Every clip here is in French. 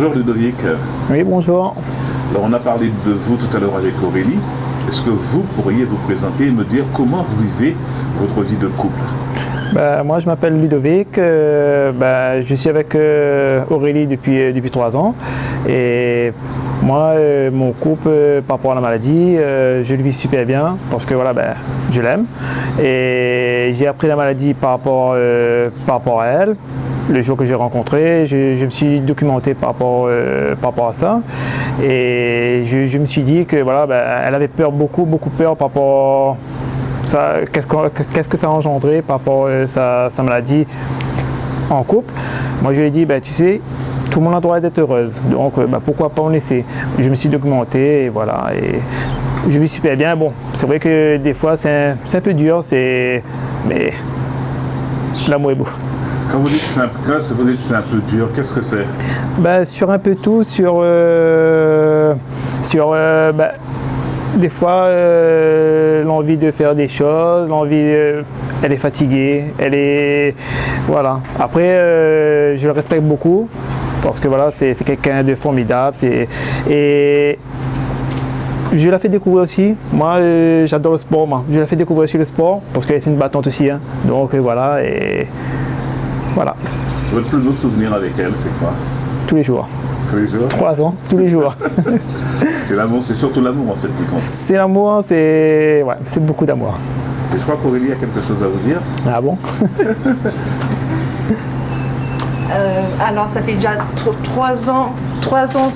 Bonjour Ludovic. Oui, bonjour. Alors on a parlé de vous tout à l'heure avec Aurélie. Est-ce que vous pourriez vous présenter et me dire comment vous vivez votre vie de couple? Moi, je m'appelle Ludovic. Je suis avec Aurélie depuis 3 ans. Et moi, mon couple, par rapport à la maladie, je le vis super bien parce que voilà, je l'aime. Et j'ai appris la maladie par rapport à elle. Le jour que j'ai rencontré, je me suis documenté par rapport à ça. Et je me suis dit que voilà, elle avait peur, beaucoup peur par rapport à ça. Qu'est-ce que ça a engendré par rapport à sa maladie en couple. Moi, je lui ai dit, tu sais, tout le monde a le droit d'être heureuse. Donc, pourquoi pas en laisser. Je me suis documenté et voilà. Et je vis super bien. Bon, c'est vrai que des fois, c'est un peu dur, mais l'amour est beau. Quand vous dites c'est un peu dur, qu'est-ce que c'est? Sur un peu tout, des fois l'envie de faire des choses, elle est fatiguée, voilà. Après je le respecte beaucoup parce que voilà, c'est quelqu'un de formidable et je la fais découvrir aussi. Moi, j'adore le sport. Je la fais découvrir aussi le sport parce qu'elle c'est une battante aussi. Hein. Donc voilà et voilà. Votre plus beau souvenir avec elle, c'est quoi? Tous les jours. Tous les jours? 3 ans, tous les jours. C'est l'amour, c'est surtout l'amour en fait qui compte. C'est l'amour, c'est beaucoup d'amour. Et je crois qu'Aurélie a quelque chose à vous dire. Ah bon? Alors ça fait déjà 3 ans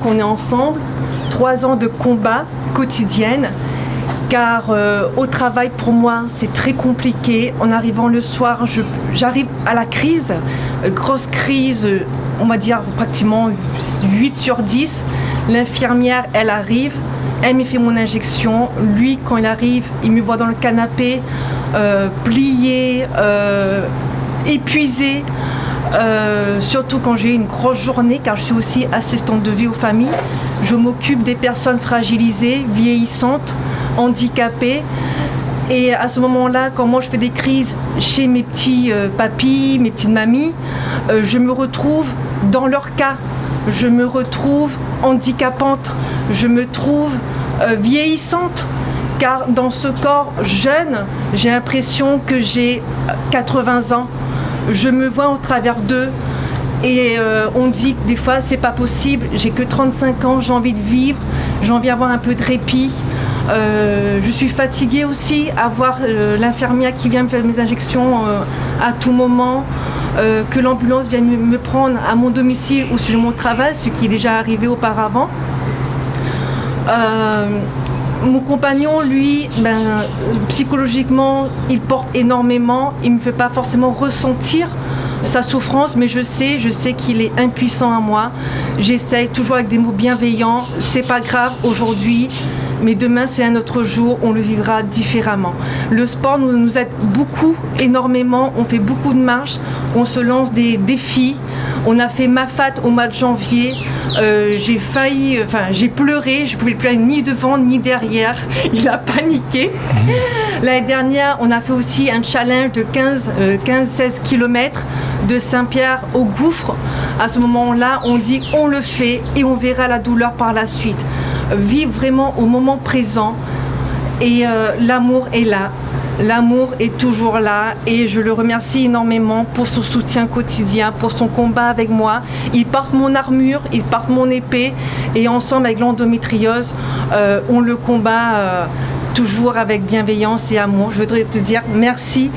qu'on est ensemble, 3 ans de combat quotidienne. Car au travail, pour moi, c'est très compliqué. En arrivant le soir, j'arrive à la crise, grosse crise, on va dire pratiquement 8 sur 10. L'infirmière, elle arrive, elle me fait mon injection. Lui, quand il arrive, il me voit dans le canapé, plié, épuisé. Surtout quand j'ai une grosse journée, car je suis aussi assistante de vie aux familles. Je m'occupe des personnes fragilisées, vieillissantes, handicapées. Et à ce moment-là, quand moi je fais des crises chez mes petits papis, mes petites mamies, je me retrouve dans leur cas. Je me retrouve handicapante, je me trouve vieillissante. Car dans ce corps jeune, j'ai l'impression que j'ai 80 ans. Je me vois au travers d'eux et on dit que des fois c'est pas possible, j'ai que 35 ans, j'ai envie de vivre, j'ai envie d'avoir un peu de répit. Je suis fatiguée aussi à voir l'infirmière qui vient me faire mes injections à tout moment, que l'ambulance vienne me prendre à mon domicile ou sur mon travail, ce qui est déjà arrivé auparavant. Mon compagnon, lui, psychologiquement, il porte énormément. Il ne me fait pas forcément ressentir sa souffrance, mais je sais qu'il est impuissant à moi. J'essaye toujours avec des mots bienveillants. C'est pas grave aujourd'hui, mais demain c'est un autre jour. On le vivra différemment. Le sport nous aide beaucoup, énormément. On fait beaucoup de marches. On se lance des défis. On a fait Mafat au mois de janvier. J'ai pleuré. Je ne pouvais plus aller ni devant ni derrière. Il a paniqué. L'année dernière, on a fait aussi un challenge de 15-16 km de Saint-Pierre au Gouffre. À ce moment-là, on dit on le fait et on verra la douleur par la suite. Vivre vraiment au moment présent et l'amour est là. L'amour est toujours là et je le remercie énormément pour son soutien quotidien, pour son combat avec moi. Il porte mon armure, il porte mon épée et ensemble avec l'endométriose, on le combat toujours avec bienveillance et amour. Je voudrais te dire merci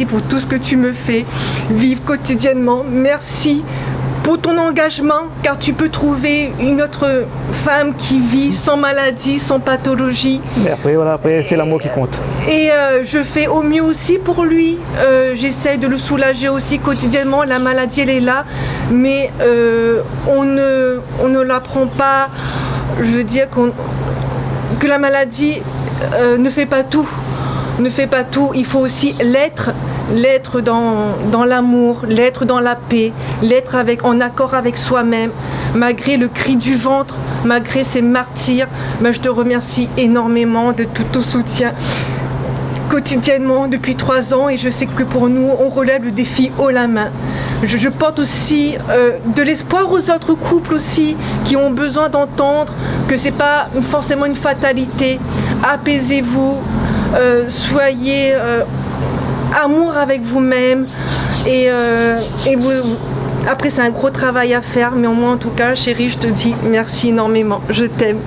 pour tout ce que tu me fais vivre quotidiennement. Merci pour ton engagement, car tu peux trouver une autre femme qui vit sans maladie, sans pathologie. Mais après c'est l'amour qui compte. Et je fais au mieux aussi pour lui. J'essaie de le soulager aussi quotidiennement. La maladie, elle est là, mais on ne l'apprend pas. Je veux dire que la maladie ne fait pas tout. Il faut aussi l'être dans l'amour, l'être dans la paix, l'être en accord avec soi-même, malgré le cri du ventre, malgré ces martyrs. Je te remercie énormément de tout ton soutien. quotidiennement depuis 3 ans et je sais que pour nous, on relève le défi haut la main. Je porte aussi de l'espoir aux autres couples aussi qui ont besoin d'entendre que c'est pas forcément une fatalité. Apaisez-vous, soyez amour avec vous-même et vous. Après c'est un gros travail à faire, mais au moins en tout cas, chérie, je te dis merci énormément. Je t'aime.